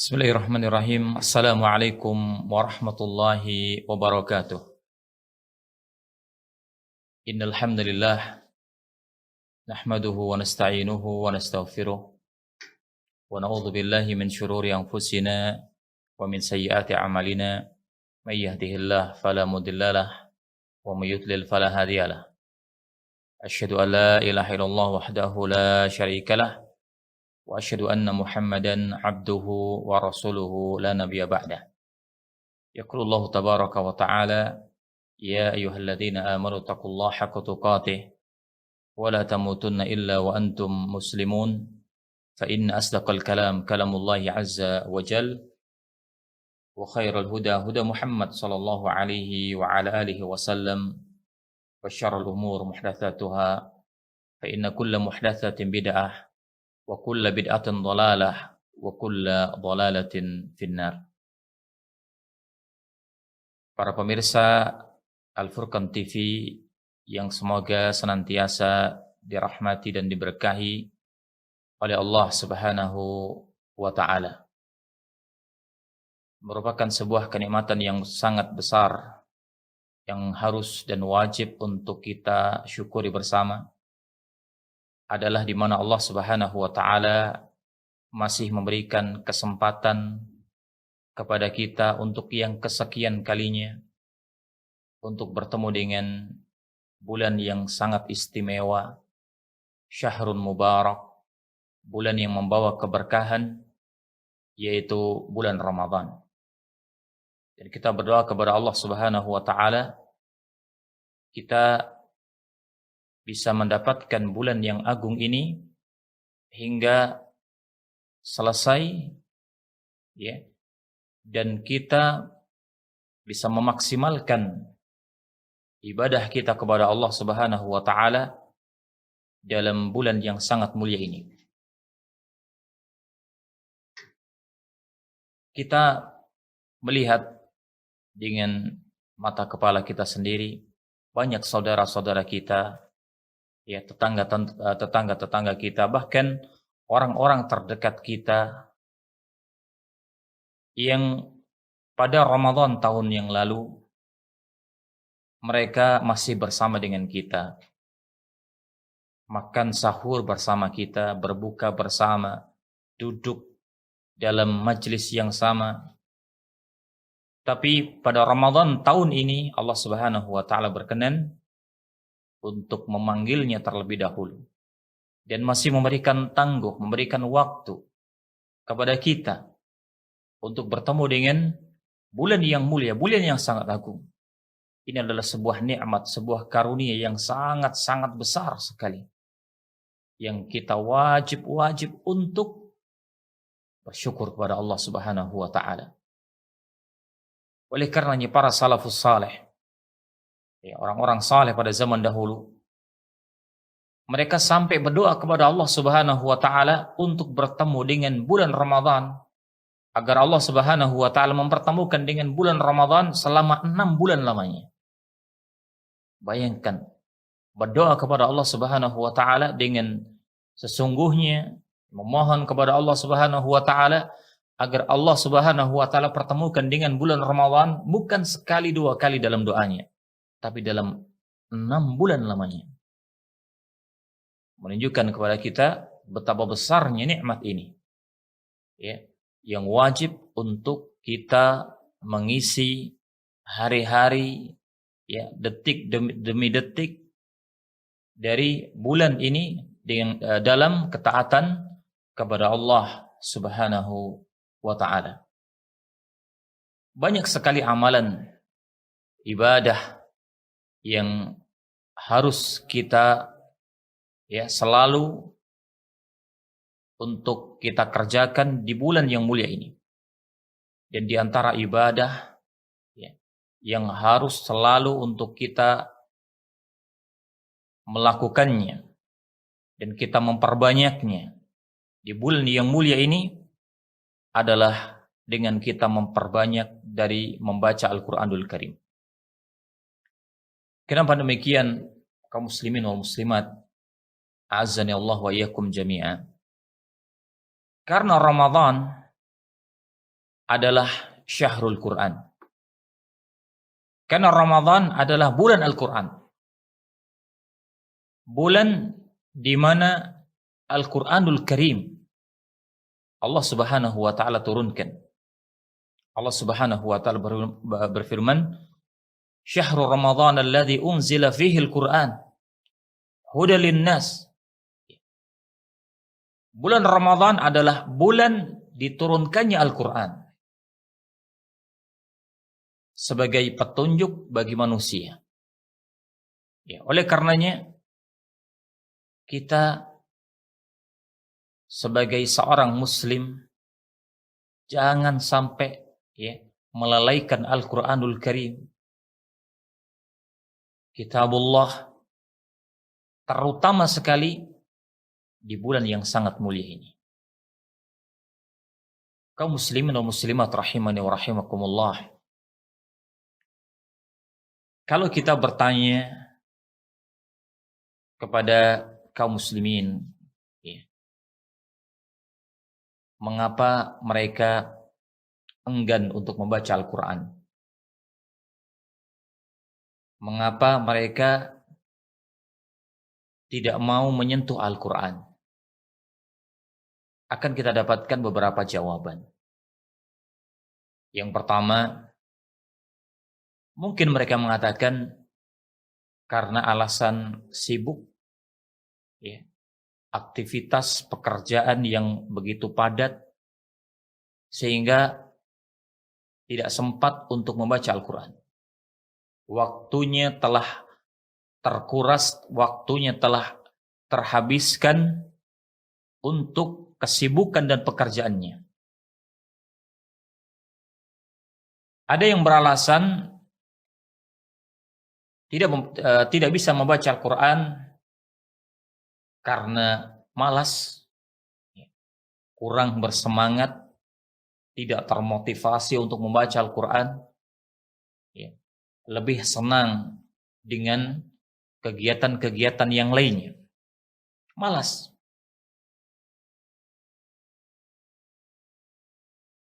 Bismillahirrahmanirrahim. Assalamualaikum warahmatullahi wabarakatuh. Innal hamdalillah nahmaduhu wa nasta'inuhu wa nastaghfiruh wa na'udzu billahi min shururi anfusina wa min sayyiati a'malina. May yahdihillahu fala mudhillalah wa may yudlil fala hadiyalah. Asyhadu an la ilaha illallah wahdahu la syarikalah wa asyhadu anna Muhammadan abduhu wa rasuluhu la nabiyya ba'dah. Yaqulullahu tabaraka wa ta'ala ya ayyuhalladzina amanu taqullaha haqqa tuqatih wa la tamutunna illa wa antum muslimun fa inna asdaqal kalam kalamullahi azza wa jal wa khairal huda huda Muhammad sallallahu alaihi wa ala alihi wa sallam wa syarrul umur muhdatsatuha fa inna kulla muhdatsatin bid'ah wa kulla bid'atin dhalalah wa kulla dhalalatin finnar. Para pemirsa Al-Furqan TV yang semoga senantiasa dirahmati dan diberkahi oleh Allah Subhanahu wa ta'ala. Merupakan sebuah kenikmatan yang sangat besar yang harus dan wajib untuk kita syukuri bersama, adalah di mana Allah Subhanahu wa ta'ala masih memberikan kesempatan kepada kita untuk yang kesekian kalinya untuk bertemu dengan bulan yang sangat istimewa, syahrun mubarak, bulan yang membawa keberkahan, yaitu bulan Ramadan. Dan kita berdoa kepada Allah Subhanahu wa ta'ala kita bisa mendapatkan bulan yang agung ini hingga selesai, ya, dan kita bisa memaksimalkan ibadah kita kepada Allah Subhanahu wa ta'ala dalam bulan yang sangat mulia ini. Kita melihat dengan mata kepala kita sendiri, banyak saudara-saudara kita, ya, tetangga-tetangga kita, bahkan orang-orang terdekat kita yang pada Ramadan tahun yang lalu mereka masih bersama dengan kita, makan sahur bersama kita, berbuka bersama, duduk dalam majelis yang sama. Tapi pada Ramadan tahun ini Allah Subhanahu wa ta'ala berkenan untuk memanggilnya terlebih dahulu dan masih memberikan tangguh, memberikan waktu kepada kita untuk bertemu dengan bulan yang mulia, bulan yang sangat agung. Ini adalah sebuah nikmat, sebuah karunia yang sangat-sangat besar sekali, yang kita wajib untuk bersyukur kepada Allah Subhanahu wa ta'ala. Oleh karenanya para salafus saleh, ya, orang-orang saleh pada zaman dahulu, mereka sampai berdoa kepada Allah Subhanahu wa ta'ala untuk bertemu dengan bulan Ramadan, agar Allah Subhanahu wa ta'ala mempertemukan dengan bulan Ramadan selama 6 bulan lamanya. Bayangkan, berdoa kepada Allah Subhanahu wa ta'ala dengan sesungguhnya, memohon kepada Allah Subhanahu wa ta'ala agar Allah Subhanahu wa ta'ala pertemukan dengan bulan Ramadan, bukan sekali dua kali dalam doanya, tapi dalam 6 bulan lamanya. Menunjukkan kepada kita betapa besarnya nikmat ini, ya, yang wajib untuk kita mengisi hari-hari, ya, detik demi detik dari bulan ini dengan dalam ketaatan kepada Allah Subhanahu wa ta'ala. Banyak sekali amalan ibadah yang harus kita, ya, selalu untuk kita kerjakan di bulan yang mulia ini. Dan di antara ibadah, ya, yang harus selalu untuk kita melakukannya dan kita memperbanyaknya di bulan yang mulia ini adalah dengan kita memperbanyak dari membaca Al-Quranul Karim. Kenapa demikian, kaum muslimin wal muslimat, a'azzani Allah wa iyyakum jami'an? Karena Ramadan adalah syahrul Quran. Karena Ramadan adalah bulan Al-Quran. Bulan di mana Al-Quranul Karim Allah Subhanahu wa taala turunkan. Allah Subhanahu wa taala berfirman, "Syahrul Ramadan alladzi unzila fihi al-Quran hudal linnas." Bulan Ramadan adalah bulan diturunkannya Al-Quran sebagai petunjuk bagi manusia. Ya, oleh karenanya kita sebagai seorang muslim jangan sampai melalaikan Al-Quranul Karim, Kitabullah, terutama sekali di bulan yang sangat mulia ini. Kaum muslimin dan muslimat rahimani wa rahimakumullah. Kalau kita bertanya kepada kaum muslimin, mengapa mereka enggan untuk membaca Al-Quran? Mengapa mereka tidak mau menyentuh Al-Quran? Akan kita dapatkan beberapa jawaban. Yang pertama, mungkin mereka mengatakan karena alasan sibuk, aktivitas pekerjaan yang begitu padat, sehingga tidak sempat untuk membaca Al-Quran. Waktunya telah terkuras, waktunya telah terhabiskan untuk kesibukan dan pekerjaannya. Ada yang beralasan tidak bisa membaca Al-Quran karena malas, kurang bersemangat, tidak termotivasi untuk membaca Al-Quran, lebih senang dengan kegiatan-kegiatan yang lainnya. Malas.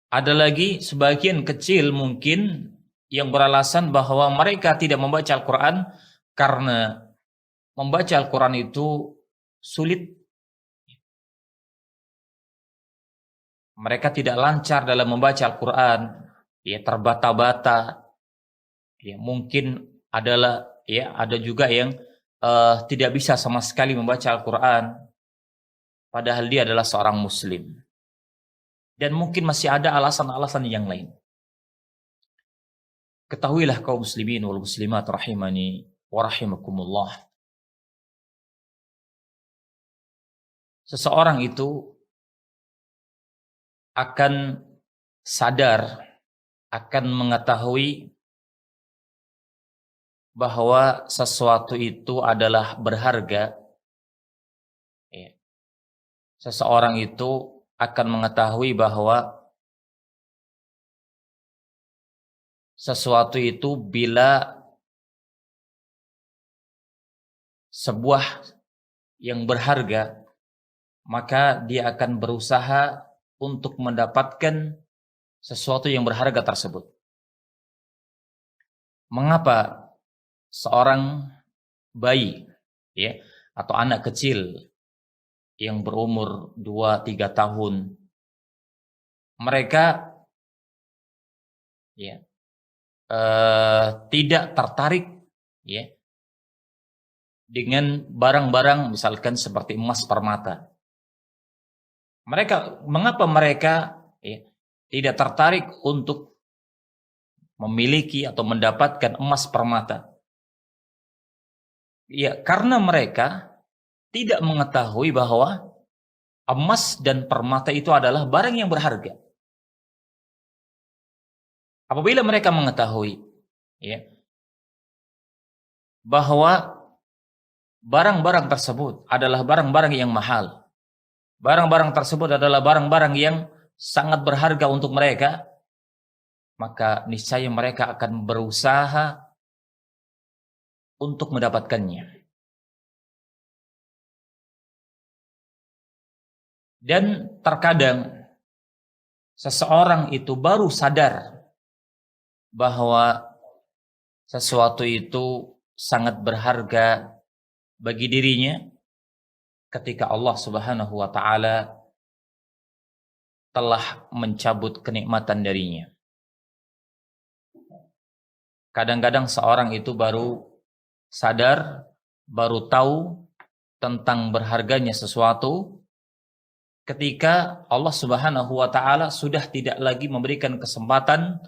Ada lagi sebagian kecil mungkin yang beralasan bahwa mereka tidak membaca Al-Quran karena membaca Al-Quran itu sulit. Mereka tidak lancar dalam membaca Al-Quran, terbata-bata. Mungkin ada juga yang tidak bisa sama sekali membaca Al-Quran, padahal dia adalah seorang muslim. Dan mungkin masih ada alasan-alasan yang lain. Ketahuilah kaum muslimin wal muslimat rahimani wa rahimakumullah. Seseorang itu akan sadar, akan mengetahui bahwa sesuatu itu adalah berharga. Seseorang itu akan mengetahui bahwa sesuatu itu bila sebuah yang berharga, maka dia akan berusaha untuk mendapatkan sesuatu yang berharga tersebut. Mengapa seorang bayi atau anak kecil yang berumur 2-3 tahun, mereka tidak tertarik dengan barang-barang misalkan seperti emas permata. Mengapa mereka tidak tertarik untuk memiliki atau mendapatkan emas permata? Karena mereka tidak mengetahui bahwa emas dan permata itu adalah barang yang berharga. Apabila mereka mengetahui bahwa barang-barang tersebut adalah barang-barang yang mahal, barang-barang tersebut adalah barang-barang yang sangat berharga untuk mereka, maka niscaya mereka akan berusaha untuk mendapatkannya. Dan terkadang seseorang itu baru sadar bahwa sesuatu itu sangat berharga bagi dirinya ketika Allah Subhanahu wa taala telah mencabut kenikmatan darinya. Kadang-kadang seorang itu baru sadar, baru tahu tentang berharganya sesuatu ketika Allah Subhanahu wa taala sudah tidak lagi memberikan kesempatan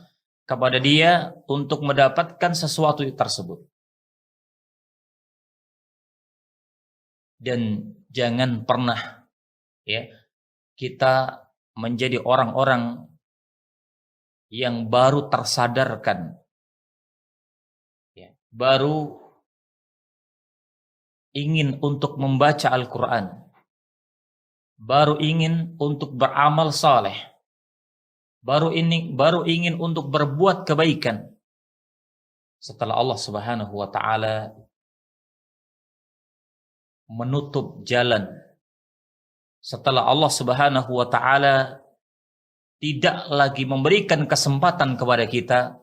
kepada dia untuk mendapatkan sesuatu tersebut. Dan jangan pernah ya kita menjadi orang-orang yang baru tersadarkan, ya, baru ingin untuk membaca Al-Quran, baru ingin untuk beramal saleh, baru ingin untuk berbuat kebaikan setelah Allah Subhanahu wa taala menutup jalan, setelah Allah Subhanahu wa taala tidak lagi memberikan kesempatan kepada kita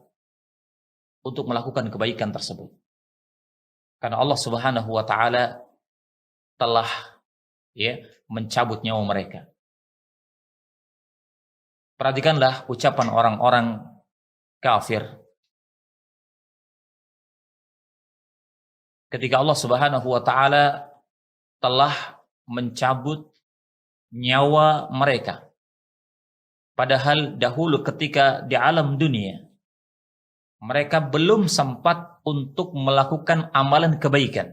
untuk melakukan kebaikan tersebut. Karena Allah Subhanahu wa taala telah mencabut nyawa mereka. Perhatikanlah ucapan orang-orang kafir ketika Allah Subhanahu wa taala telah mencabut nyawa mereka. Padahal dahulu ketika di alam dunia mereka belum sempat untuk melakukan amalan kebaikan.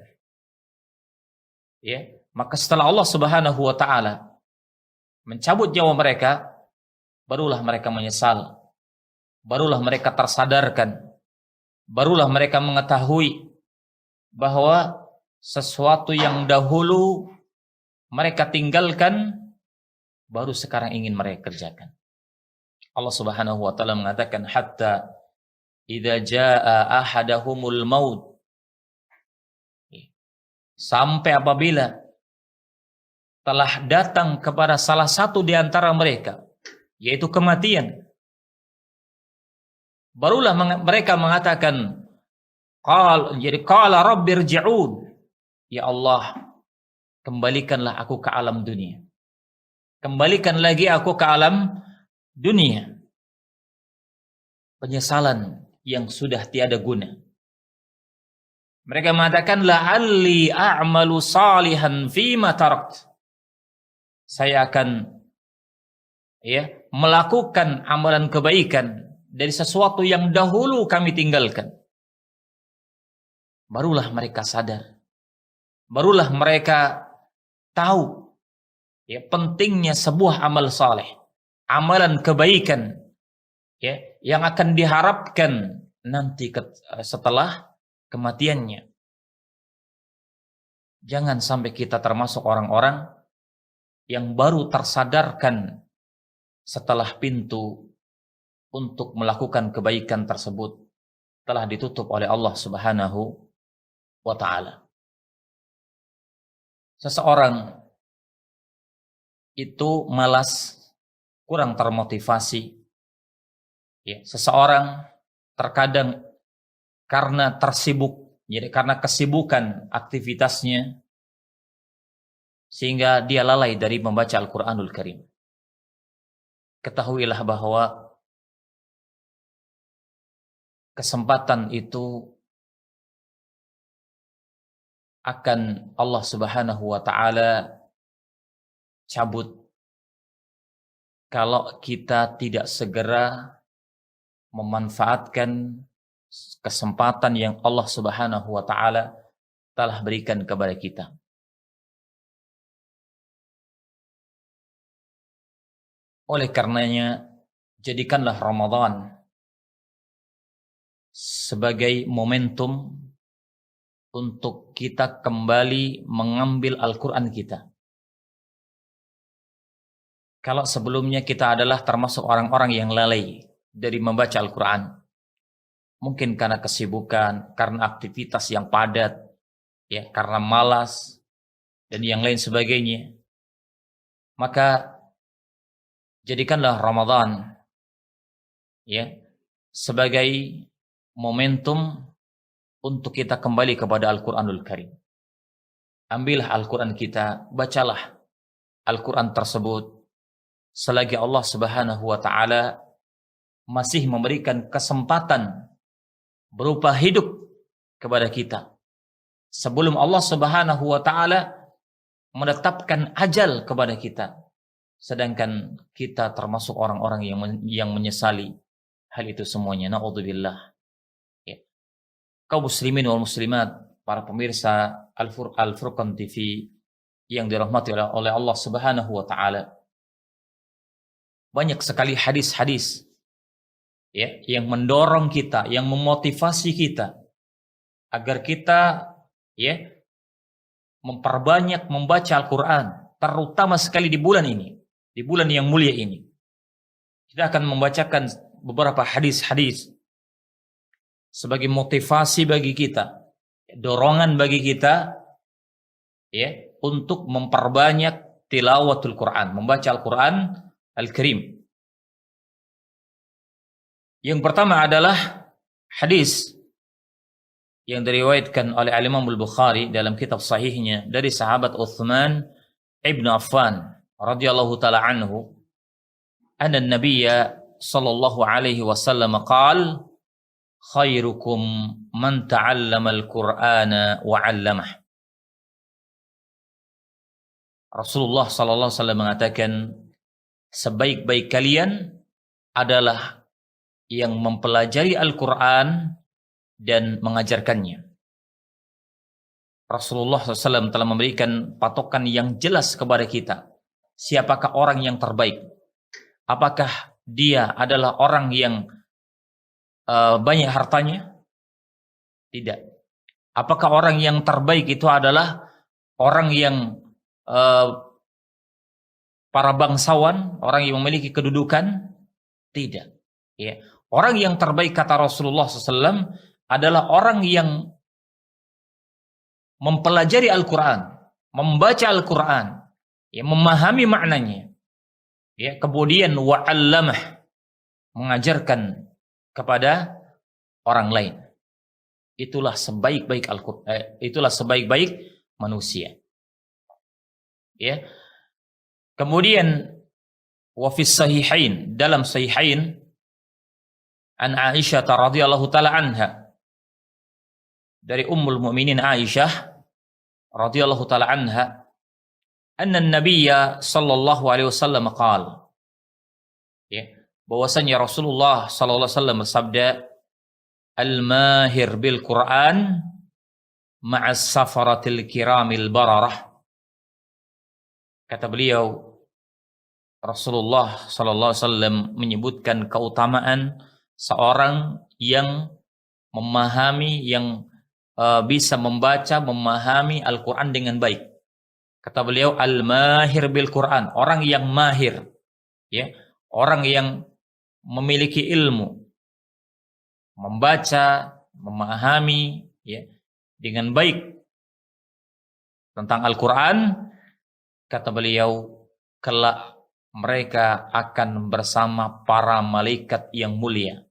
Ya, maka setelah Allah Subhanahu wa taala mencabut nyawa mereka, barulah mereka menyesal. Barulah mereka tersadarkan. Barulah mereka mengetahui bahwa sesuatu yang dahulu mereka tinggalkan baru sekarang ingin mereka kerjakan. Allah Subhanahu wa taala mengatakan hatta idza jaa ahadahumul maut, sampai apabila telah datang kepada salah satu di antara mereka yaitu kematian, barulah mereka mengatakan qala rabbirji'un, ya Allah, kembalikanlah aku ke alam dunia. Kembalikan lagi aku ke alam dunia. Penyesalan yang sudah tiada guna. Mereka mengatakan la'alli a'malu salihan fima tarakt. Saya akan melakukan amalan kebaikan dari sesuatu yang dahulu kami tinggalkan. Barulah mereka sadar. Barulah mereka tahu pentingnya sebuah amal saleh, amalan kebaikan yang akan diharapkan nanti setelah kematiannya. Jangan sampai kita termasuk orang-orang yang baru tersadarkan setelah pintu untuk melakukan kebaikan tersebut telah ditutup oleh Allah Subhanahu wa ta'ala. Seseorang itu malas, kurang termotivasi. Seseorang terkadang karena tersibuk, karena kesibukan aktivitasnya, sehingga dia lalai dari membaca Al-Quranul Karim. Ketahuilah bahwa kesempatan itu akan Allah Subhanahu wa ta'ala cabut kalau kita tidak segera memanfaatkan kesempatan yang Allah Subhanahu wa ta'ala telah berikan kepada kita. Oleh karenanya, jadikanlah Ramadan sebagai momentum untuk kita kembali mengambil Al-Quran kita. Kalau sebelumnya kita adalah termasuk orang-orang yang lalai dari membaca Al-Quran, mungkin karena kesibukan, karena aktivitas yang padat, karena malas, dan yang lain sebagainya, maka Jadikanlah Ramadan ya sebagai momentum untuk kita kembali kepada Al-Qur'anul Karim. Ambillah Al-Qur'an kita, bacalah Al-Qur'an tersebut selagi Allah Subhanahu wa taala masih memberikan kesempatan berupa hidup kepada kita. Sebelum Allah Subhanahu wa taala menetapkan ajal kepada kita. Sedangkan kita termasuk orang-orang yang menyesali hal itu semuanya. Na'udzubillah. Ya. Kaum muslimin wal muslimat, para pemirsa Al-Furqan TV yang dirahmati oleh Allah Subhanahu wa taala. Banyak sekali hadis-hadis ya yang mendorong kita, yang memotivasi kita agar kita ya memperbanyak membaca Al-Qur'an, terutama sekali di bulan ini, di bulan yang mulia ini. Kita akan membacakan beberapa hadis-hadis sebagai motivasi bagi kita, dorongan bagi kita ya untuk memperbanyak tilawatul Quran, membaca Al-Quran Al-Karim. Yang pertama adalah hadis yang diriwayatkan oleh Al-Imam Al-Bukhari dalam kitab sahihnya dari sahabat Uthman ibn Affan radhiyallahu taala anhu, anna an-nabiyya sallallahu alaihi wasallam qala khairukum man ta'allama al-Qur'ana wa 'allamah. Rasulullah sallallahu alaihi wasallam mengatakan, sebaik-baik kalian adalah yang mempelajari Al-Qur'an dan mengajarkannya. Rasulullah SAW telah memberikan patokan yang jelas kepada kita. Siapakah orang yang terbaik? Apakah dia adalah orang yang banyak hartanya? Tidak. Apakah orang yang terbaik itu adalah orang yang para bangsawan, orang yang memiliki kedudukan? Tidak. Ya. Orang yang terbaik kata Rasulullah SAW adalah orang yang mempelajari Al-Quran, membaca Al-Quran, ya, memahami maknanya, ya, kemudian wa'allamah, mengajarkan kepada orang lain. Itulah sebaik-baik Al-Quran, itulah sebaik-baik manusia. Ya. Kemudian wa fis sahihain, dalam sahihain, an Aisyah radhiyallahu taala anha, dari Ummul Mukminin Aisyah radhiyallahu taala anha, anna an-nabiyya sallallahu alaihi wasallam qala, ya, bahwasanya Rasulullah sallallahu alaihi wasallam bersabda, al-mahir bil Qur'an ma'as safaratil kiramil bararah. Kata beliau, Rasulullah sallallahu alaihi wasallam menyebutkan keutamaan seorang yang memahami, yang bisa membaca, memahami Al-Quran dengan baik. Kata beliau, al-mahir bil Quran, orang yang mahir, ya, orang yang memiliki ilmu, membaca, memahami, ya, dengan baik tentang Al-Quran. Kata beliau, kelak mereka akan bersama para malaikat yang mulia,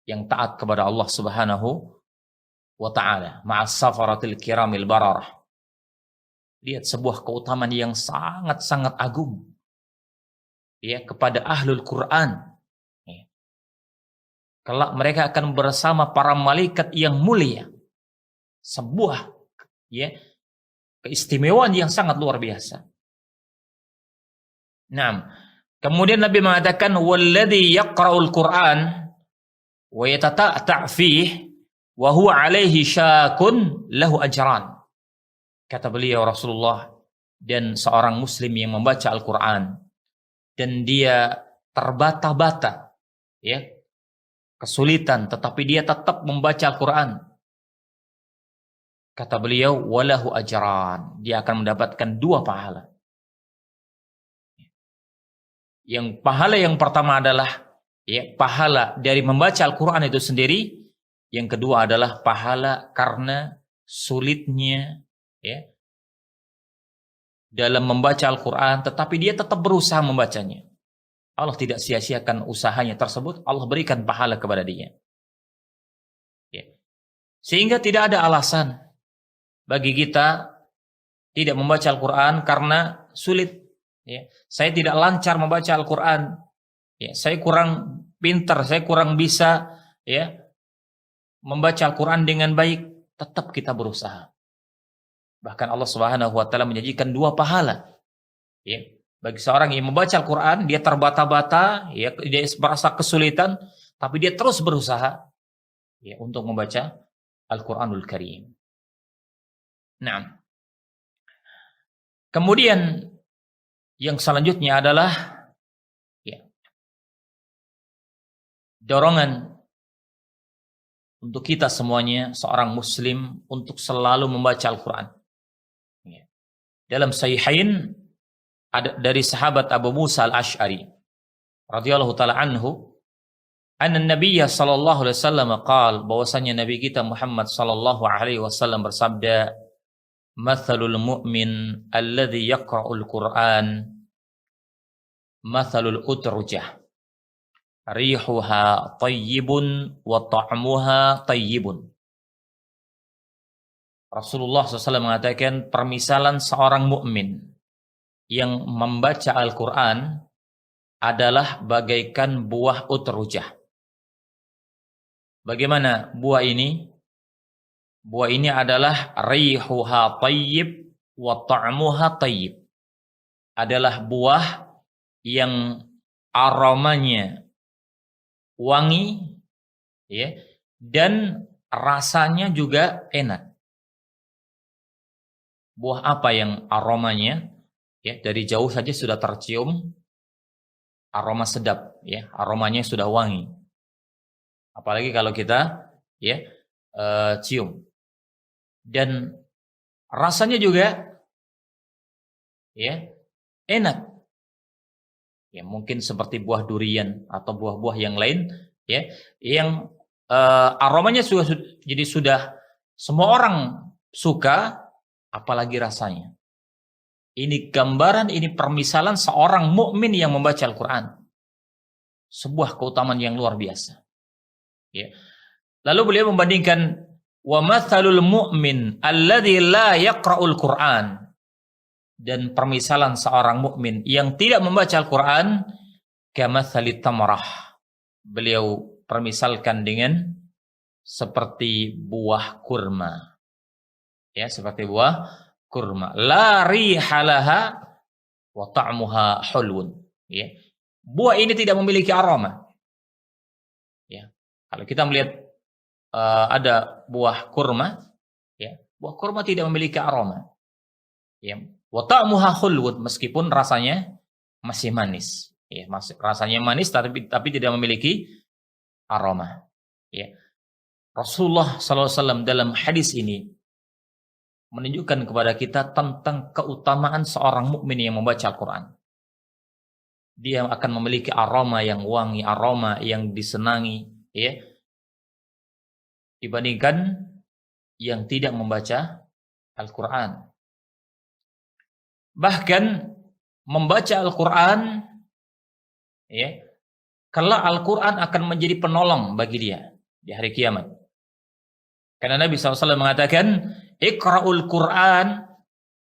yang taat kepada Allah Subhanahu wa ta'ala, ma'as safaratil kiramil bararah. Lihat sebuah keutamaan yang sangat-sangat agung, ya, kepada ahlul Quran. Ya. Kelak mereka akan bersama para malaikat yang mulia. Sebuah, ya, keistimewaan yang sangat luar biasa. Nah, kemudian Nabi mengatakan, walladzi yaqra'ul Qur'an wa yatata'ta' fihi wa huwa alaihi syakun lahu ajran. Kata beliau Rasulullah, dan seorang muslim yang membaca Al-Quran dan dia terbata-bata, ya, kesulitan, tetapi dia tetap membaca Al-Quran, kata beliau, walahu ajran, dia akan mendapatkan 2 pahala. Yang pahala yang pertama adalah, ya, pahala dari membaca Al-Quran itu sendiri. Yang kedua adalah pahala karena sulitnya, ya, dalam membaca Al-Quran, tetapi dia tetap berusaha membacanya. Allah tidak sia-siakan usahanya tersebut, Allah berikan pahala kepada dia. Ya. Sehingga tidak ada alasan bagi kita tidak membaca Al-Quran karena sulit. Ya. Saya tidak lancar membaca Al-Quran. Ya. Saya kurang pintar, saya kurang bisa ya membaca Al-Quran dengan baik. Tetap kita berusaha. Bahkan Allah Subhanahu wa taala menjanjikan 2 pahala. Ya. Bagi seorang yang membaca Al-Quran, dia terbata-bata, ya, dia merasa kesulitan, tapi dia terus berusaha ya, untuk membaca Al-Quranul Karim. Nah, kemudian yang selanjutnya adalah ya, dorongan untuk kita semuanya, seorang muslim, untuk selalu membaca Al-Quran. Ya. Dalam Sahihain, ada dari sahabat Abu Musa Al-Asy'ari radhiyallahu taala anhu, anna Nabiyya sallallahu alaihi wasallam qaal, bahwasanya nabi kita Muhammad sallallahu alaihi wasallam bersabda, mathalul mu'min alladhi yaqra'ul Qur'an mathalul utrujah rihuha tayyibun wa ta'muha tayyibun. Rasulullah SAW mengatakan, permisalan seorang mukmin yang membaca Al-Quran adalah bagaikan buah utrujah. Bagaimana buah ini? Buah ini adalah rihuha tayyib wa ta'muha tayyib. Adalah buah yang aromanya wangi ya, dan rasanya juga enak. Buah apa yang aromanya ya, dari jauh saja sudah tercium aroma sedap ya, aromanya sudah wangi. Apalagi kalau kita ya cium. Dan rasanya juga ya enak. Ya, mungkin seperti buah durian atau buah-buah yang lain ya, yang aromanya sudah semua orang suka, apalagi rasanya. Ini gambaran, ini permisalan seorang mukmin yang membaca Al-Quran. Sebuah keutamaan yang luar biasa. Ya. Lalu beliau membandingkan, wa mathalul mu'min alladzi la yaqra'ul Qur'an, dan permisalan seorang mukmin yang tidak membaca Al-Quran, kamathalit tamrah. Beliau permisalkan dengan seperti buah kurma. Ya, seperti buah kurma. La rihalaha wa ta'muha hulwun. Ya. Buah ini tidak memiliki aroma. Ya. Kalau kita melihat ada buah kurma, ya, buah kurma tidak memiliki aroma. Ya. Wa ta'muha hulwun, meskipun rasanya masih manis. Ya, rasanya manis tapi tidak memiliki aroma. Ya. Rasulullah SAW dalam hadis ini menunjukkan kepada kita tentang keutamaan seorang mukmin yang membaca Al-Quran. Dia akan memiliki aroma yang wangi, aroma yang disenangi, ya, dibandingkan yang tidak membaca Al-Quran. Bahkan membaca Al-Quran, ya, kelak Al-Quran akan menjadi penolong bagi dia di hari kiamat. Karena Nabi SAW mengatakan, Iqra'ul Qur'an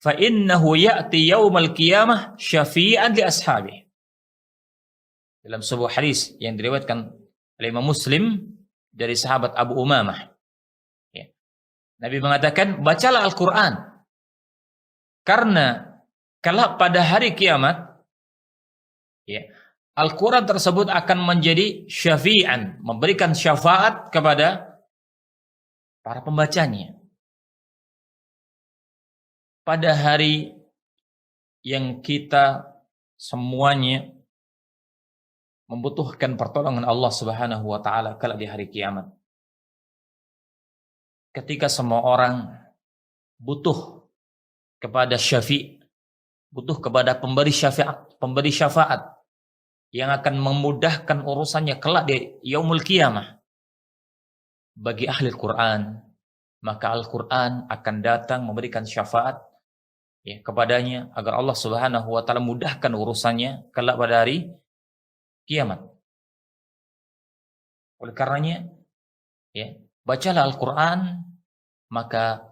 fa innahu ya'ti yaumal qiyamah syafi'an li ashabihi. Dalam sebuah hadis yang diriwayatkan oleh Imam Muslim dari sahabat Abu Umamah. Ya. Nabi mengatakan, bacalah Al-Qur'an. Karena kelak pada hari kiamat, ya, Al-Qur'an tersebut akan menjadi syafi'an, memberikan syafaat kepada para pembacanya. Pada hari yang kita semuanya membutuhkan pertolongan Allah Subhanahu wa taala kelak di hari kiamat. Ketika semua orang butuh kepada syafi', butuh kepada pemberi syafaat yang akan memudahkan urusannya kelak di yaumul qiyamah. Bagi ahli Al-Quran, maka Al-Quran akan datang memberikan syafaat, ya, kepadanya agar Allah Subhanahu wa taala mudahkan urusannya kelak pada hari kiamat. Oleh karenanya, ya, bacalah Al-Quran, maka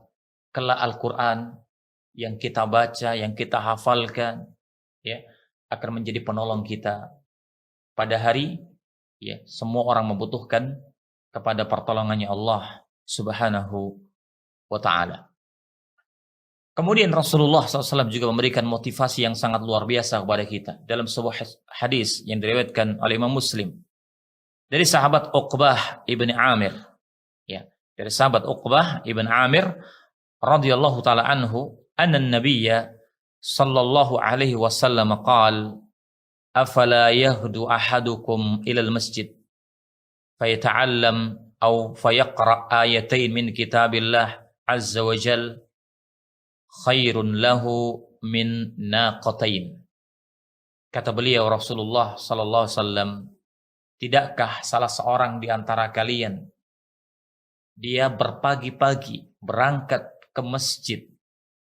kelak Al-Quran yang kita baca, yang kita hafalkan, ya, akan menjadi penolong kita pada hari, ya, semua orang membutuhkan kepada pertolongannya Allah Subhanahu wa Ta'ala. Kemudian Rasulullah SAW juga memberikan motivasi yang sangat luar biasa kepada kita dalam sebuah hadis yang diriwayatkan oleh Imam Muslim dari sahabat Uqbah ibn Amir, ya, dari sahabat Uqbah ibn Amir radhiyallahu taala anhu, anna an-nabiyya sallallahu alaihi wasallam qala, afala yahdu ahadukum ila al-masjid fayata'allam aw fayaqra ayatain min kitabillah azza wa jalla khairun lahu min naqatain. Kata beliau Rasulullah sallallahu alaihi wasallam, tidakkah salah seorang di antara kalian dia berpagi-pagi berangkat ke masjid,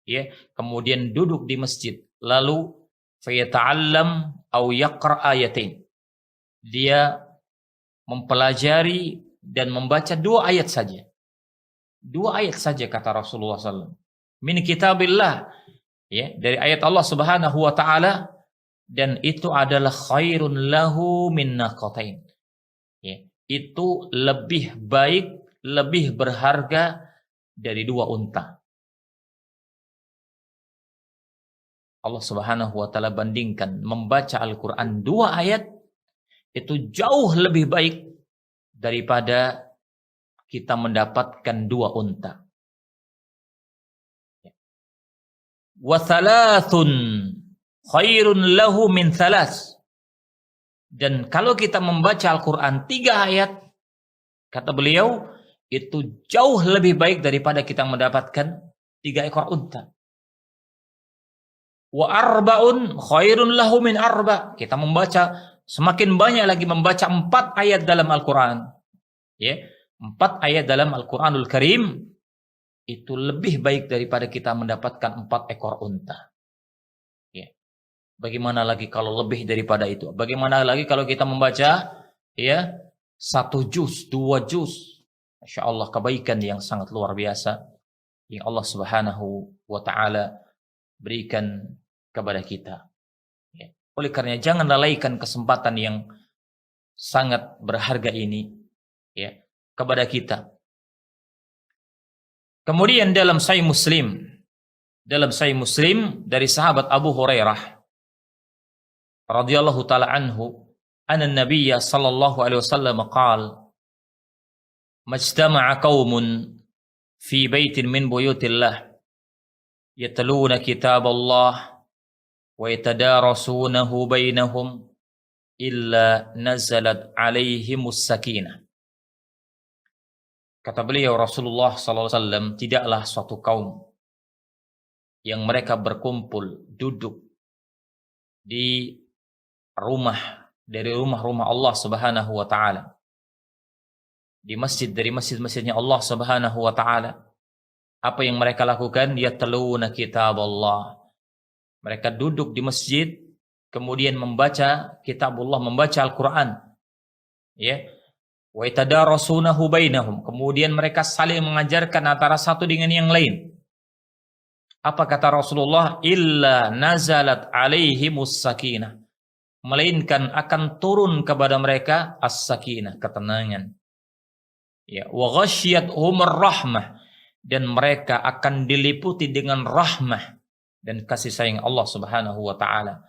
ya, kemudian duduk di masjid, lalu fayata'allam au yaqra ayatain, dia mempelajari dan membaca 2 ayat saja. 2 ayat saja kata Rasulullah SAW. Min kitabillah, ya, dari ayat Allah Subhanahu wa Ta'ala, dan itu adalah khairun lahu min naqatain. Ya, itu lebih baik, lebih berharga dari 2 unta. Allah Subhanahu wa Ta'ala bandingkan membaca Al-Quran 2 ayat itu jauh lebih baik daripada kita mendapatkan 2 unta. Wa thalathun khairun lahu min thalas. Dan kalau kita membaca Al-Quran 3 ayat, kata beliau, itu jauh lebih baik daripada kita mendapatkan 3 ekor unta. Wa arba'un khairun lahu min arba. Kita membaca semakin banyak lagi, membaca 4 ayat dalam Al-Quran, ya, 4 ayat dalam Al-Quranul Karim, itu lebih baik daripada kita mendapatkan 4 ekor unta. Ya. Bagaimana lagi kalau lebih daripada itu? Bagaimana lagi kalau kita membaca, ya, 1 juz, 2 juz? Masya Allah, kebaikan yang sangat luar biasa yang Allah Subhanahu wa Ta'ala berikan kepada kita. Ya. Oleh karena jangan lalaikan kesempatan yang sangat berharga ini, ya, kepada kita. Kemudian dalam Sahih Muslim dari sahabat Abu Hurairah radhiyallahu taala anhu, anna an-nabiyya sallallahu alaihi wasallam qala, majtama'a qaumun fi baitin min buyutillah yatluna kitaballah wa yatadarasunahu bainahum illa nazalat alaihimus sakinah. Kata beliau Rasulullah SAW, tidaklah suatu kaum yang mereka berkumpul, duduk di rumah dari rumah-rumah Allah Subhanahu wa Ta'ala, di masjid dari masjid-masjidnya Allah Subhanahu wa Ta'ala. Apa yang mereka lakukan? Yatluna kitaballah. Mereka duduk di masjid, kemudian membaca kitabullah, membaca Al-Quran, ya. Wa yatadarasunahu bainahum, kemudian mereka saling mengajarkan antara satu dengan yang lain. Apa kata Rasulullah? Illa nazalat alaihimus sakinah, melainkan akan turun kepada mereka as-sakinah, ketenangan. Ya, wa ghasyiyatuhumur rahmah, dan mereka akan diliputi dengan rahmah dan kasih sayang Allah Subhanahu wa Ta'ala.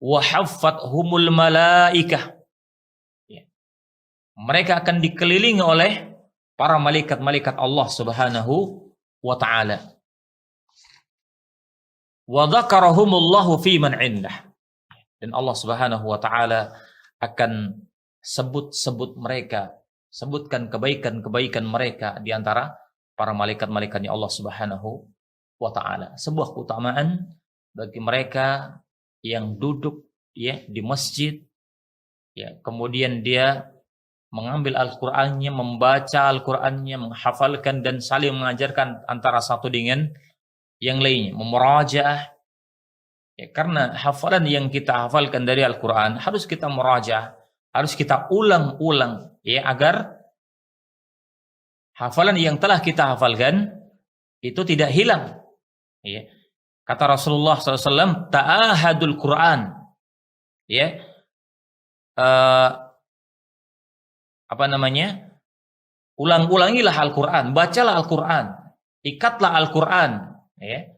Wa haffathumul malaikah, mereka akan dikelilingi oleh para malaikat-malaikat Allah Subhanahu wa Ta'ala. Wa dzakarahumullahu fi man 'indah, dan Allah Subhanahu wa Ta'ala akan sebut-sebut mereka, sebutkan kebaikan-kebaikan mereka di antara para malaikat-malaikatnya Allah Subhanahu wa Ta'ala. Sebuah keutamaan bagi mereka yang duduk, ya, di masjid, ya, kemudian dia mengambil Al-Qur'annya, membaca Al-Qur'annya, menghafalkan dan saling mengajarkan antara satu dengan yang lainnya, memurajaah. Ya, karena hafalan yang kita hafalkan dari Al-Qur'an harus kita murajaah, harus kita ulang-ulang ya, agar hafalan yang telah kita hafalkan itu tidak hilang ya. Kata Rasulullah SAW, ta'ahadul Quran ya, ulang-ulangilah Al-Quran, bacalah Al-Quran, ikatlah Al-Quran ya,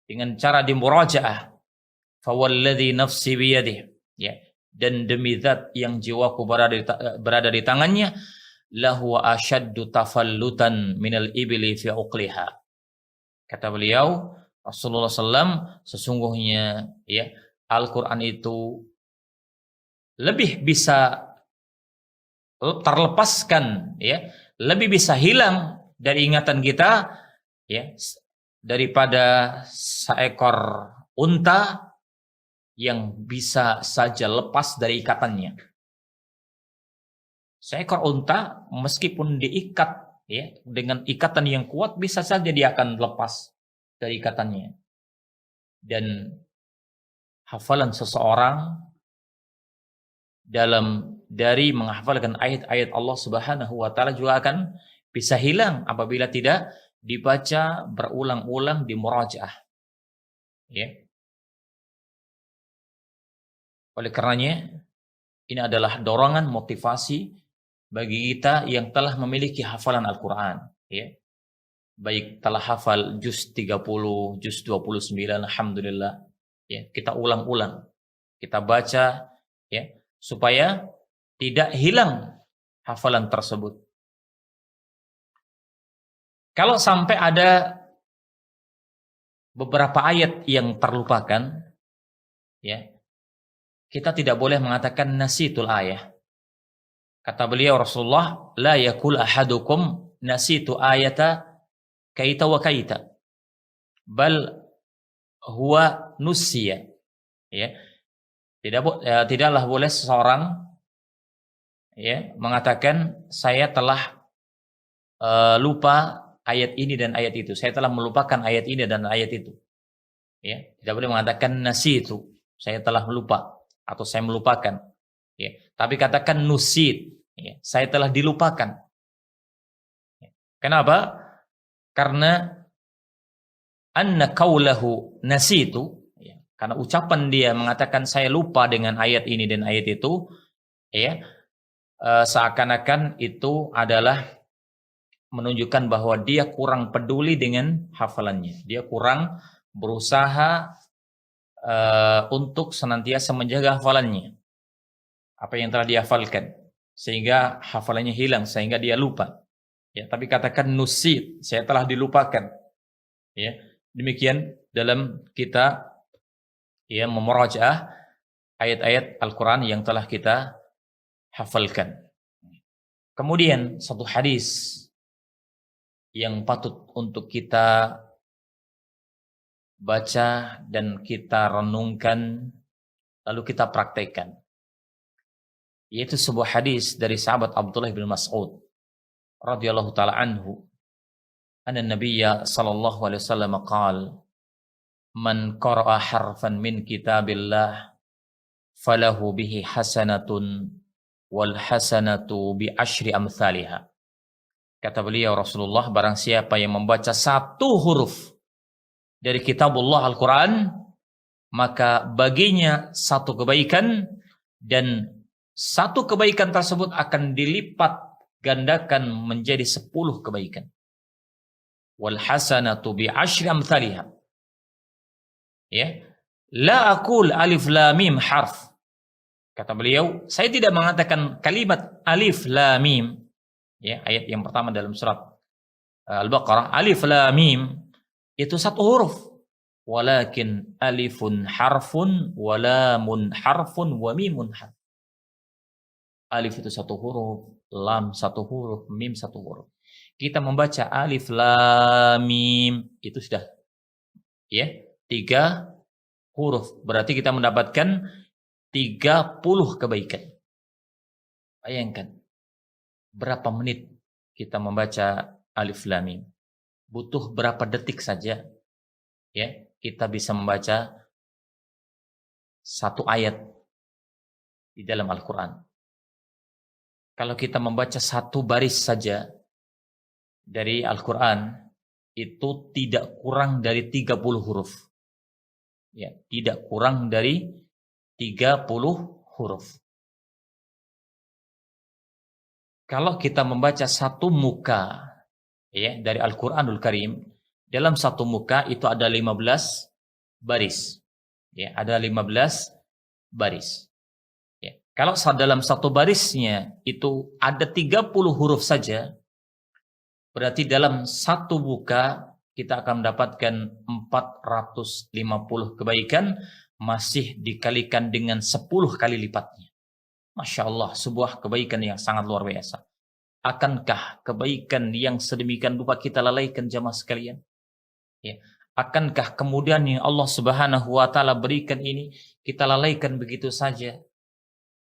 dengan cara dimurajaah. Fawalladzi nafsi biyadihi ya, dan demi zat yang jiwaku berada di tangannya, lahu asyaddu tafallutan minal ibli fi uqliha. Kata beliau Rasulullah SAW, sesungguhnya ya, Al-Quran itu lebih bisa terlepaskan ya, lebih bisa hilang dari ingatan kita ya, daripada seekor unta yang bisa saja lepas dari ikatannya. Seekor unta meskipun diikat ya, dengan ikatan yang kuat, bisa saja dia akan lepas dari ikatannya. Dan hafalan seseorang dari menghafalkan ayat-ayat Allah Subhanahu wa taala juga akan bisa hilang apabila tidak dibaca berulang-ulang, di murajaah. Ya. Oleh karenanya, ini adalah dorongan motivasi bagi kita yang telah memiliki hafalan Al-Quran ya. Baik telah hafal juz 30, juz 29, alhamdulillah ya, kita ulang-ulang, kita baca ya, supaya tidak hilang hafalan tersebut. Kalau sampai ada beberapa ayat yang terlupakan ya, kita tidak boleh mengatakan nasitul ayah. Kata beliau Rasulullah, la yakul ahadukum nasitu ayata kaita wa kaita, bal huwa nusiya. Ya. Tidaklah boleh seseorang ya mengatakan saya telah lupa ayat ini dan ayat itu. Saya telah melupakan ayat ini dan ayat itu. Ya, tidak boleh mengatakan nasitu, saya telah melupa atau saya melupakan. Ya, tapi katakan nusit, ya, saya telah dilupakan. Ya. Kenapa? Karena anna qaulahu nasitu, ya, karena ucapan dia mengatakan saya lupa dengan ayat ini dan ayat itu, ya, seakan-akan itu adalah menunjukkan bahwa dia kurang peduli dengan hafalannya. Dia kurang berusaha untuk senantiasa menjaga hafalannya, apa yang telah dihafalkan, sehingga hafalannya hilang, sehingga dia lupa. Ya, tapi katakan nusit, saya telah dilupakan. Ya, demikian dalam kita ya memurajaah ayat-ayat Al-Quran yang telah kita hafalkan. Kemudian satu hadis yang patut untuk kita baca dan kita renungkan, lalu kita praktekkan, yaitu sebuah hadis dari sahabat Abdullah bin Mas'ud radhiyallahu taala anhu, anna nabiyya sallallahu alaihi wasallam qala, man qara'a harfan min kitabillah falahu bihi hasanatun wal hasanatu bi asyri amsalihha. Kata beliau Rasulullah, barang siapa yang membaca satu huruf dari kitabullah Al-Quran, maka baginya satu kebaikan, dan satu kebaikan tersebut akan dilipat gandakan menjadi 10 kebaikan. Wal hasanatu bi asyri amsalihha. Ya. La aqul alif lam mim harf. Kata beliau, saya tidak mengatakan kalimat alif lam mim. Ya, ayat yang pertama dalam surat Al-Baqarah, alif lam mim itu satu huruf. Walakin alifun harfun, wa lamun harfun, wa mimun harf. Alif itu satu huruf, lam satu huruf, mim satu huruf. Kita membaca alif lam mim itu sudah ya 3 huruf. Berarti kita mendapatkan 30 kebaikan. Bayangkan berapa menit kita membaca alif lam mim. Butuh berapa detik saja ya kita bisa membaca satu ayat di dalam Al-Quran. Kalau kita membaca satu baris saja dari Al-Quran, itu tidak kurang dari 30 huruf. Ya, tidak kurang dari 30 huruf. Kalau kita membaca satu muka ya dari Al-Qur'anul Karim, dalam satu muka itu ada 15 baris. Ya, ada 15 baris. Ya. Kalau dalam satu barisnya itu ada 30 huruf saja, berarti dalam satu muka kita akan mendapatkan 450 kebaikan, masih dikalikan dengan 10 kali lipatnya. Masya Allah, sebuah kebaikan yang sangat luar biasa. Akankah kebaikan yang sedemikian rupa kita lalaikan jamaah sekalian? Ya. Akankah kemudian yang Allah Subhanahu wa taala berikan ini kita lalaikan begitu saja?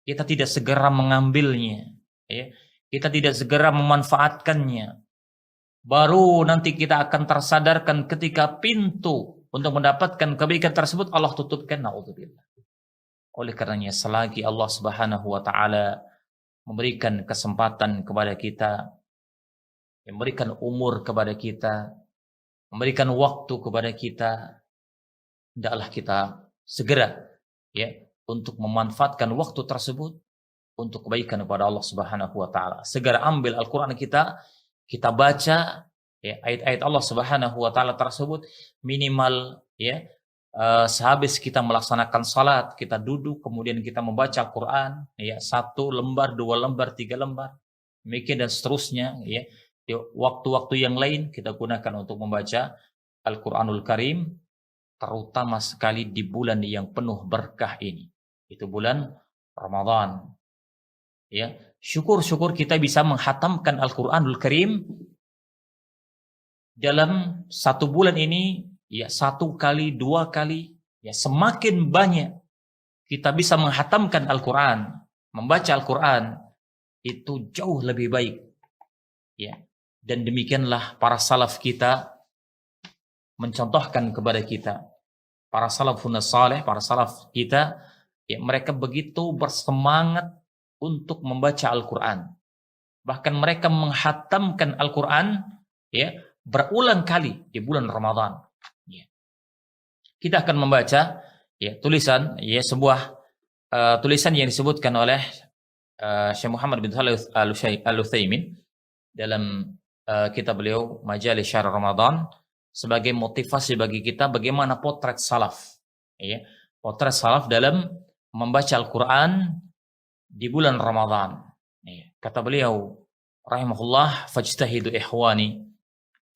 Kita tidak segera mengambilnya, ya. Kita tidak segera memanfaatkannya. Baru nanti kita akan tersadarkan ketika pintu untuk mendapatkan kebaikan tersebut Allah tutupkan, naudzubillah. Oleh karenanya selagi Allah Subhanahu wa taala memberikan kesempatan kepada kita, memberikan umur kepada kita, memberikan waktu kepada kita, hendaklah kita segera ya untuk memanfaatkan waktu tersebut untuk kebaikan kepada Allah Subhanahu wa taala. Segera ambil Al-Qur'an kita baca ya ayat-ayat Allah Subhanahu wa taala tersebut minimal ya sehabis kita melaksanakan salat, kita duduk kemudian kita membaca Al-Qur'an ya 1 lembar, 2 lembar, 3 lembar, demikian dan seterusnya ya. Di waktu-waktu yang lain kita gunakan untuk membaca Al-Qur'anul Karim, terutama sekali di bulan yang penuh berkah ini. Itu bulan Ramadan. Ya, syukur-syukur kita bisa menghatamkan Al-Qur'anul Karim dalam 1 bulan ini ya 1 kali, 2 kali, ya semakin banyak kita bisa menghatamkan Al-Qur'an, membaca Al-Qur'an itu jauh lebih baik. Ya. Dan demikianlah para salaf kita mencontohkan kepada kita. Para salafun saleh, para salaf kita ya mereka begitu bersemangat untuk membaca Al-Qur'an. Bahkan mereka menghatamkan Al-Qur'an ya berulang kali di bulan Ramadan. Ya. Kita akan membaca ya tulisan ya sebuah tulisan yang disebutkan oleh Syekh Muhammad bin Shalih Al-Utsaimin dalam kitab beliau Majalis Syahr Ramadan sebagai motivasi bagi kita bagaimana potret salaf ya potret salaf dalam membaca Al-Qur'an di bulan Ramadan ya. Kata beliau rahimahullah fajtahidu ikhwani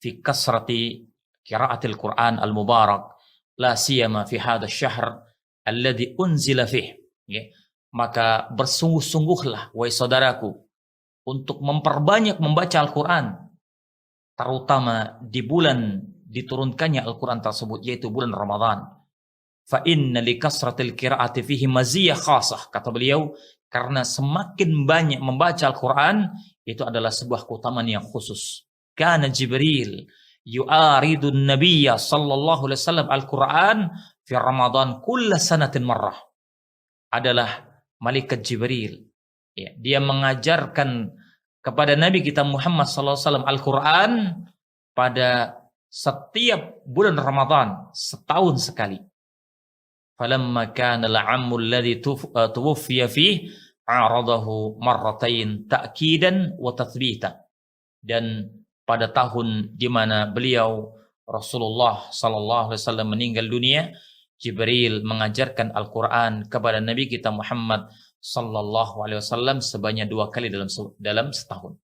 fi kasrati qiraatil Qur'an al-mubarak la siyama fi hadha asy-syahr alladhi unzila fih ya. Maka bersungguh-sungguhlah wahai saudaraku untuk memperbanyak membaca Al-Qur'an terutama di bulan diturunkannya Al-Qur'an tersebut yaitu bulan Ramadan. Fa inna li kasratil qiraati fihi maziyah khasah, kata beliau, karena semakin banyak membaca Al-Qur'an itu adalah sebuah keutamaan yang khusus. Kana Jibril yu'aridun nabiyya sallallahu alaihi wasallam Al-Qur'an fi Ramadan kulla sanatin marrah. Adalah malaikat Jibril ya, dia mengajarkan kepada Nabi kita Muhammad SAW Al-Quran pada setiap bulan Ramadan setahun sekali. Falamma kana al-'ammu alladhi tuwfiya fihi a'radahu marratain ta'kidan wa tathbita. Dan pada tahun di mana beliau Rasulullah SAW meninggal dunia, Jibril mengajarkan Al-Quran kepada Nabi kita Muhammad sallallahu alaihi wasallam sebanyak 2 kali dalam setahun.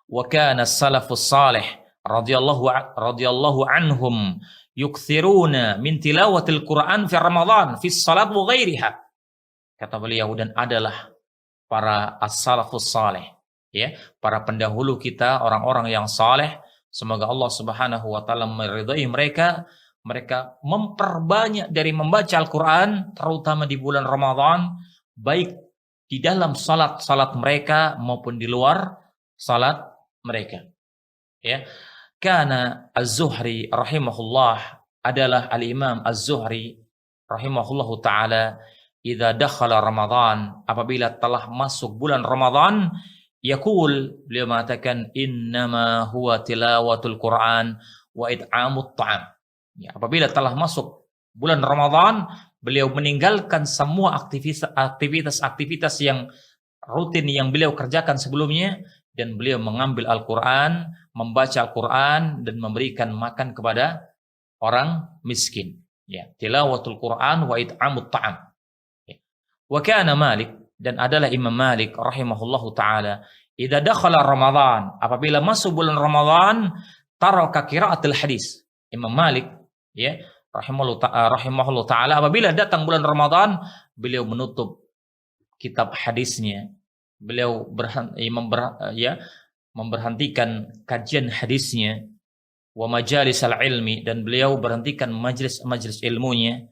Wa kana as-salafus salih radhiyallahu anhum yukthiruna min tilawatil Qur'an fi Ramadan fi shalat wa ghairiha. Kata beliau dan adalah para as-salafus salih ya, para pendahulu kita, orang-orang yang saleh, semoga Allah Subhanahu wa taala meridai mereka memperbanyak dari membaca Al-Qur'an terutama di bulan Ramadan, baik di dalam salat mereka maupun di luar salat mereka. Ya. Karena Az-Zuhri rahimahullah adalah Al-Imam Az-Zuhri rahimahullahu taala idza dakhala Ramadan, apabila telah masuk bulan Ramadan, yaqul, beliau mengatakan innama huwa tilawatul Quran wa it'amut ta'am. Ya, apabila telah masuk bulan Ramadan, beliau meninggalkan semua aktivitas yang rutin yang beliau kerjakan sebelumnya, dan beliau mengambil Al-Quran, membaca Al-Quran, dan memberikan makan kepada orang miskin. Ya, tilawatul Quran wa it'amut ta'am. Ya. Wa kana Malik, dan adalah Imam Malik rahimahullahu taala, idza dakhala Ramadan, apabila masuk bulan Ramadan, taraka qiraatul hadis. Imam Malik, ya, rahimahullahu taala, apabila datang bulan Ramadan, beliau menutup kitab hadisnya. Beliau memberhentikan kajian hadisnya, wa majalisal ilmi, dan beliau berhentikan majlis ilmunya.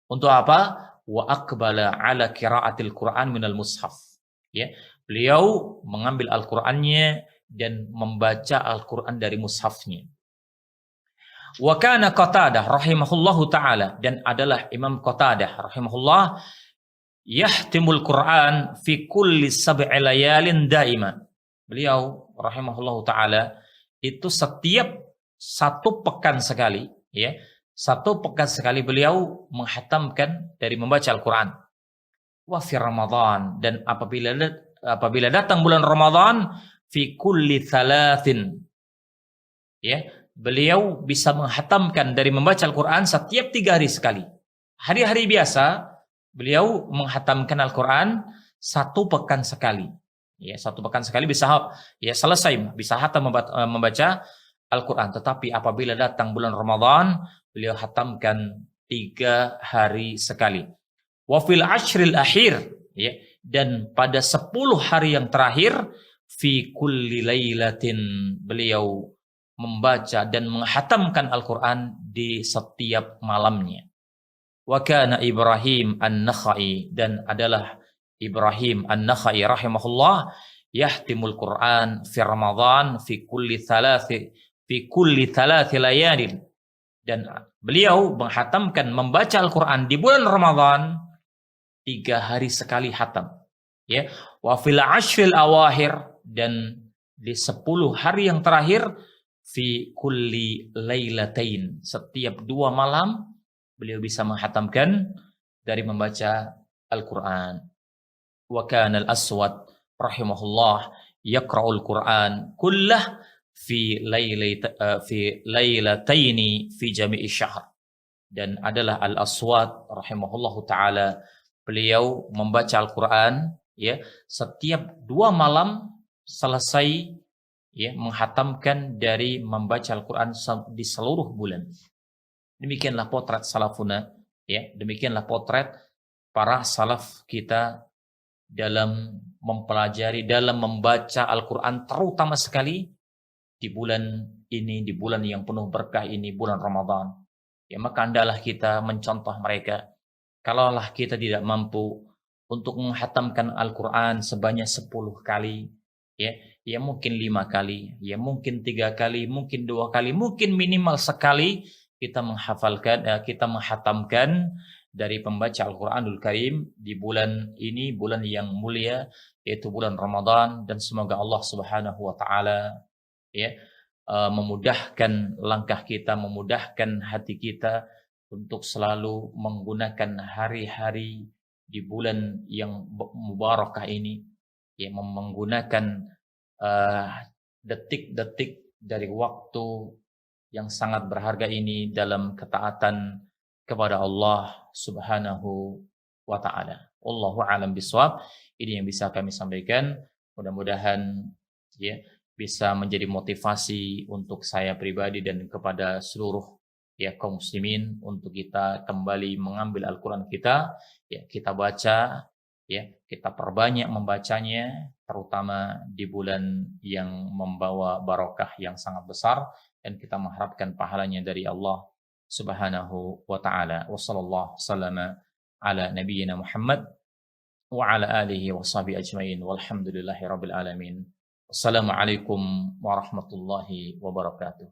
Untuk apa? Wa aqbala ala qiraatil Quran minal mushaf. Ya, beliau mengambil Al-Qur'annya dan membaca Al-Qur'an dari mushafnya. Wa kana Qatadah rahimahullahu taala, dan adalah Imam Qatadah rahimahullah, yahtimul Quran fi kulli sab'i layalin daima. Beliau rahimahullahu taala itu setiap satu pekan sekali, ya, satu pekan sekali beliau menghatamkan dari membaca Al-Quran. Wa fi Ramadan, dan apabila datang bulan Ramadan, fi kulli thalathin, ya, beliau bisa menghatamkan dari membaca Al-Quran setiap 3 hari sekali. Hari-hari biasa beliau menghatamkan Al-Quran satu pekan sekali. Ya, satu pekan sekali bisa, ya, selesai, bisa hatam membaca Al-Quran. Tetapi apabila datang bulan Ramadan, beliau hatamkan 3 hari sekali. Wa fil ashril akhir, ya, dan pada 10 hari yang terakhir, fi kulli lailatin, beliau membaca dan menghatamkan Al-Quran di setiap malamnya. Wa kana Ibrahim An-Nakhai, dan adalah Ibrahim An-Nakhai rahimahullah, yahtimul Quran fi Ramadan fi kulli thalathi layalin, dan beliau menghatamkan membaca Al-Quran di bulan Ramadan 3 hari sekali hatam. Ya, wa fil ashril awakhir, dan di 10 hari yang terakhir, fi kulli lailatain, setiap 2 malam beliau bisa menghatamkan dari membaca Al-Quran. Wa kana al-Aswad rahimahullah yaqra'ul Quran kullah fi lailataini fi jami'i syahr, dan adalah Al-Aswad rahimahullahu taala, beliau membaca Al-Quran, ya, setiap 2 malam selesai, ya, menghatamkan dari membaca Al-Quran di seluruh bulan. Demikianlah potret salafuna, ya, demikianlah potret para salaf kita dalam mempelajari, dalam membaca Al-Quran, terutama sekali di bulan ini, di bulan yang penuh berkah ini, bulan Ramadan. Ya, maka hendaklah kita mencontoh mereka. Kalaulah kita tidak mampu untuk menghatamkan Al-Quran sebanyak 10 kali, ya mungkin 5 kali, ya mungkin 3 kali, mungkin 2 kali, mungkin minimal sekali kita menghatamkan dari pembaca Al-Quranul Karim di bulan ini, bulan yang mulia, yaitu bulan Ramadan. Dan semoga Allah Subhanahu wa taala, ya, memudahkan langkah kita, memudahkan hati kita untuk selalu menggunakan hari-hari di bulan yang mubarakah ini, ya, menggunakan detik-detik dari waktu yang sangat berharga ini dalam ketaatan kepada Allah Subhanahu wa taala. Wallahu a'lam bishawab. Ini yang bisa kami sampaikan. Mudah-mudahan, ya, bisa menjadi motivasi untuk saya pribadi dan kepada seluruh, ya, kaum muslimin, untuk kita kembali mengambil Al-Quran kita, ya, kita baca, ya, kita perbanyak membacanya, terutama di bulan yang membawa barokah yang sangat besar, dan kita mengharapkan pahalanya dari Allah Subhanahu wa taala. Wa sallallahu sallama ala nabiyyina Muhammad wa ala alihi wa sahbihi ajmain. Walhamdulillahi rabbil alamin. Wassalamualaikum warahmatullahi wabarakatuh.